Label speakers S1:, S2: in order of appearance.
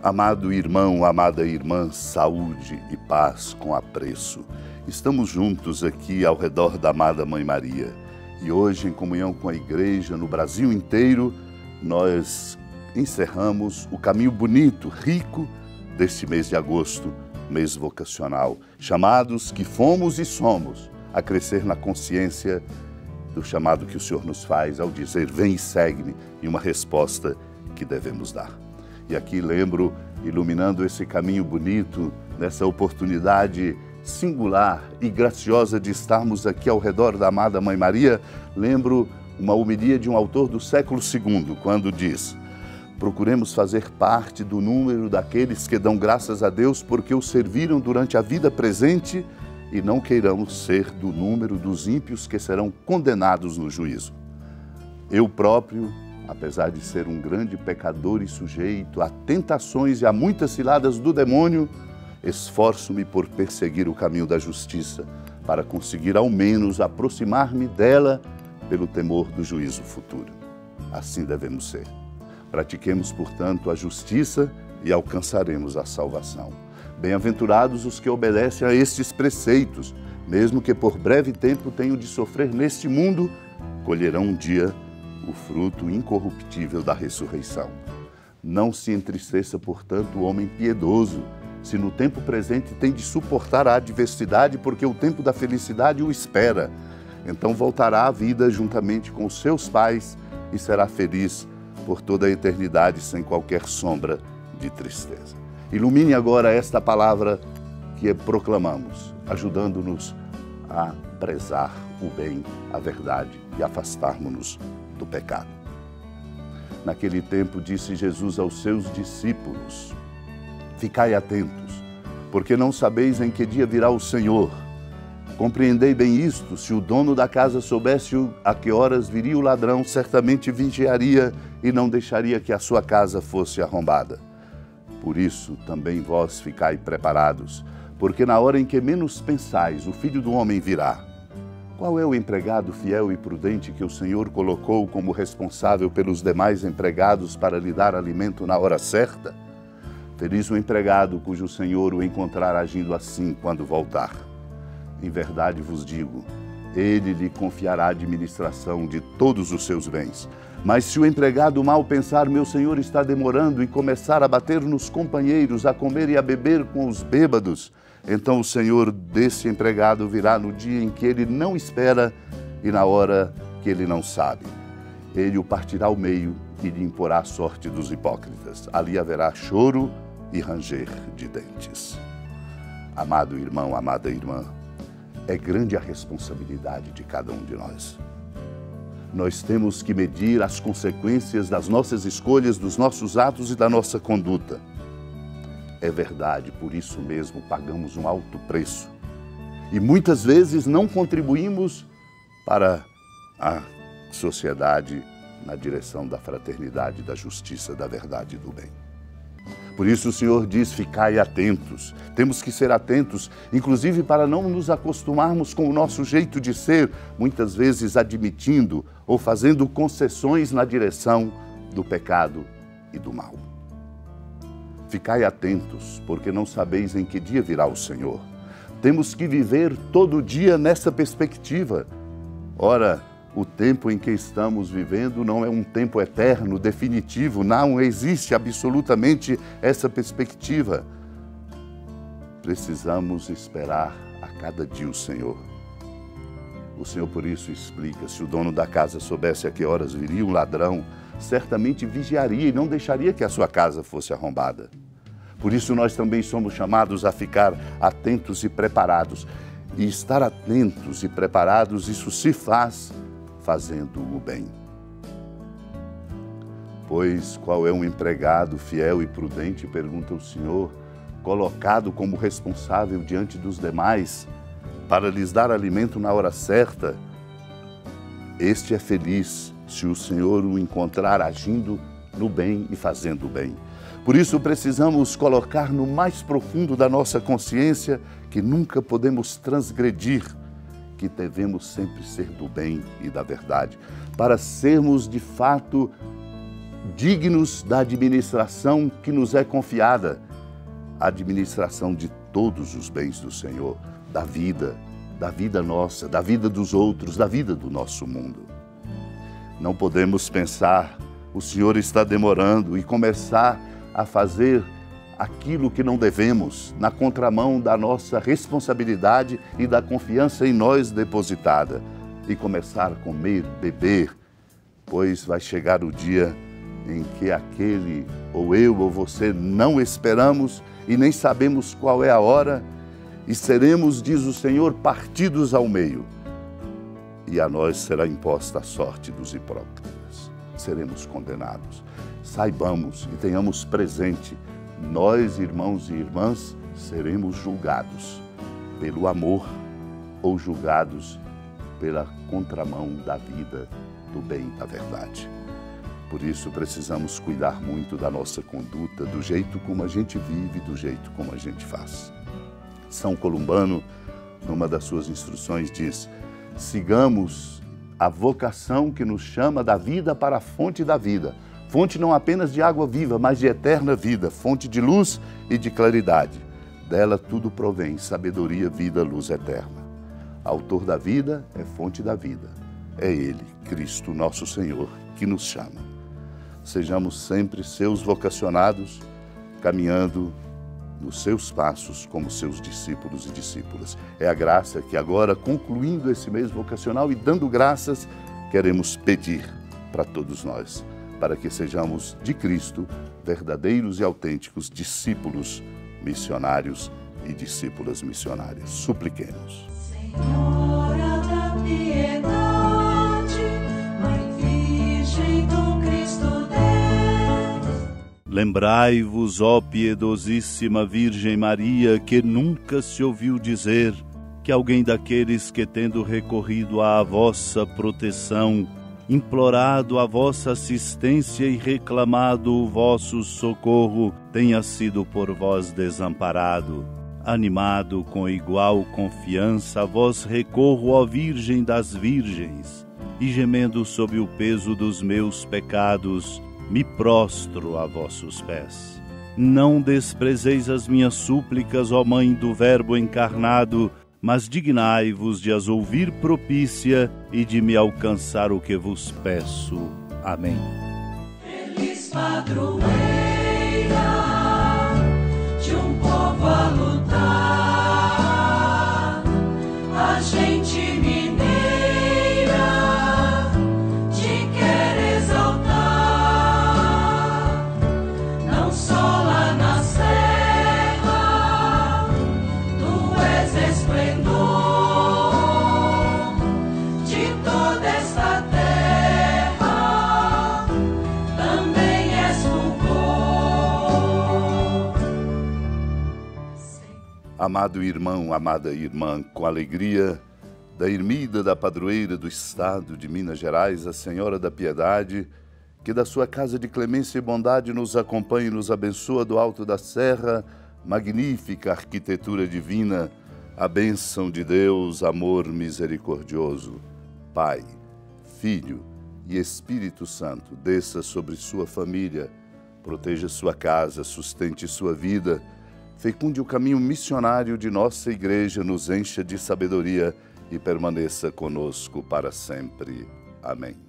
S1: Amado irmão, amada irmã, saúde e paz com apreço. Estamos juntos aqui ao redor da amada Mãe Maria. E hoje, em comunhão com a Igreja no Brasil inteiro, nós encerramos o caminho bonito, rico deste mês de agosto, mês vocacional. Chamados que fomos e somos a crescer na consciência do chamado que o Senhor nos faz ao dizer: vem e segue-me, e uma resposta que devemos dar. E aqui lembro, iluminando esse caminho bonito, nessa oportunidade singular e graciosa de estarmos aqui ao redor da amada Mãe Maria, lembro uma homilia de um autor do século II, quando diz: procuremos fazer parte do número daqueles que dão graças a Deus porque o serviram durante a vida presente e não queiramos ser do número dos ímpios que serão condenados no juízo. Eu próprio, apesar de ser um grande pecador e sujeito a tentações e a muitas ciladas do demônio, esforço-me por perseguir o caminho da justiça, para conseguir ao menos aproximar-me dela pelo temor do juízo futuro. Assim devemos ser. Pratiquemos, portanto, a justiça e alcançaremos a salvação. Bem-aventurados os que obedecem a estes preceitos, mesmo que por breve tempo tenham de sofrer neste mundo, colherão um dia o fruto incorruptível da ressurreição. Não se entristeça, portanto, o homem piedoso, se no tempo presente tem de suportar a adversidade, porque o tempo da felicidade o espera. Então voltará à vida juntamente com os seus pais e será feliz por toda a eternidade, sem qualquer sombra de tristeza. Ilumine agora esta palavra que proclamamos, ajudando-nos a prezar o bem, a verdade e afastarmos-nos do pecado. Naquele tempo disse Jesus aos seus discípulos: ficai atentos, porque não sabeis em que dia virá o Senhor. Compreendei bem isto: se o dono da casa soubesse a que horas viria o ladrão, certamente vigiaria e não deixaria que a sua casa fosse arrombada. Por isso também vós ficai preparados, porque na hora em que menos pensais, o Filho do Homem virá. Qual é o empregado fiel e prudente que o Senhor colocou como responsável pelos demais empregados para lhe dar alimento na hora certa? Feliz o empregado cujo Senhor o encontrar agindo assim quando voltar. Em verdade vos digo, ele lhe confiará a administração de todos os seus bens. Mas se o empregado mal pensar, meu senhor está demorando, e começar a bater nos companheiros, a comer e a beber com os bêbados, então o senhor desse empregado virá no dia em que ele não espera e na hora que ele não sabe. Ele o partirá ao meio e lhe imporá a sorte dos hipócritas. Ali haverá choro e ranger de dentes. Amado irmão, amada irmã, é grande a responsabilidade de cada um de nós. Nós temos que medir as consequências das nossas escolhas, dos nossos atos e da nossa conduta. É verdade, por isso mesmo pagamos um alto preço. E muitas vezes não contribuímos para a sociedade na direção da fraternidade, da justiça, da verdade e do bem. Por isso o Senhor diz: ficai atentos. Temos que ser atentos, inclusive para não nos acostumarmos com o nosso jeito de ser, muitas vezes admitindo ou fazendo concessões na direção do pecado e do mal. Ficai atentos, porque não sabeis em que dia virá o Senhor. Temos que viver todo dia nessa perspectiva. Ora, o tempo em que estamos vivendo não é um tempo eterno, definitivo, não existe absolutamente essa perspectiva. Precisamos esperar a cada dia o Senhor. O Senhor por isso explica: se o dono da casa soubesse a que horas viria um ladrão, certamente vigiaria e não deixaria que a sua casa fosse arrombada. Por isso nós também somos chamados a ficar atentos e preparados. E estar atentos e preparados, isso se faz fazendo o bem. Pois qual é um empregado fiel e prudente, pergunta o Senhor, colocado como responsável diante dos demais para lhes dar alimento na hora certa? Este é feliz se o Senhor o encontrar agindo no bem e fazendo o bem. Por isso precisamos colocar no mais profundo da nossa consciência que nunca podemos transgredir, que devemos sempre ser do bem e da verdade, para sermos de fato dignos da administração que nos é confiada, a administração de todos os bens do Senhor, da vida nossa, da vida dos outros, da vida do nosso mundo. Não podemos pensar, o Senhor está demorando, e começar a fazer aquilo que não devemos, na contramão da nossa responsabilidade e da confiança em nós depositada, e começar a comer, beber, pois vai chegar o dia em que aquele, ou eu ou você, não esperamos e nem sabemos qual é a hora, e seremos, diz o Senhor, partidos ao meio. E a nós será imposta a sorte dos hipócritas. Seremos condenados. Saibamos e tenhamos presente, nós, irmãos e irmãs, seremos julgados pelo amor ou julgados pela contramão da vida, do bem e da verdade. Por isso precisamos cuidar muito da nossa conduta, do jeito como a gente vive, do jeito como a gente faz. São Columbano, numa das suas instruções, diz: sigamos a vocação que nos chama da vida para a fonte da vida. Fonte não apenas de água viva, mas de eterna vida, fonte de luz e de claridade. Dela tudo provém, sabedoria, vida, luz eterna. Autor da vida é fonte da vida. É Ele, Cristo, nosso Senhor, que nos chama. Sejamos sempre seus vocacionados, caminhando nos seus passos como seus discípulos e discípulas. É a graça que agora, concluindo esse mês vocacional e dando graças, queremos pedir para todos nós, para que sejamos de Cristo verdadeiros e autênticos discípulos missionários e discípulas missionárias. Supliquemos.
S2: Senhora da piedade, Mãe Virgem do Cristo Deus.
S3: Lembrai-vos, ó piedosíssima Virgem Maria, que nunca se ouviu dizer que alguém daqueles que, tendo recorrido à vossa proteção, implorado a vossa assistência e reclamado o vosso socorro, tenha sido por vós desamparado. Animado com igual confiança, a vós recorro, ó Virgem das Virgens, e gemendo sob o peso dos meus pecados, me prostro a vossos pés. Não desprezeis as minhas súplicas, ó Mãe do Verbo encarnado, mas dignai-vos de as ouvir propícia e de me alcançar o que vos peço. Amém.
S2: Feliz padroeira de um povo a lutar, a gente mineira te quer exaltar, não só lá na serra, tu és esplendor de toda esta terra, também és fulgor.
S1: Amado irmão, amada irmã, com alegria da ermida da padroeira do estado de Minas Gerais, a Senhora da Piedade, que da sua casa de clemência e bondade nos acompanhe e nos abençoa do alto da serra, magnífica arquitetura divina, a bênção de Deus, amor misericordioso, Pai, Filho e Espírito Santo, desça sobre sua família, proteja sua casa, sustente sua vida, fecunde o caminho missionário de nossa igreja, nos encha de sabedoria e permaneça conosco para sempre. Amém.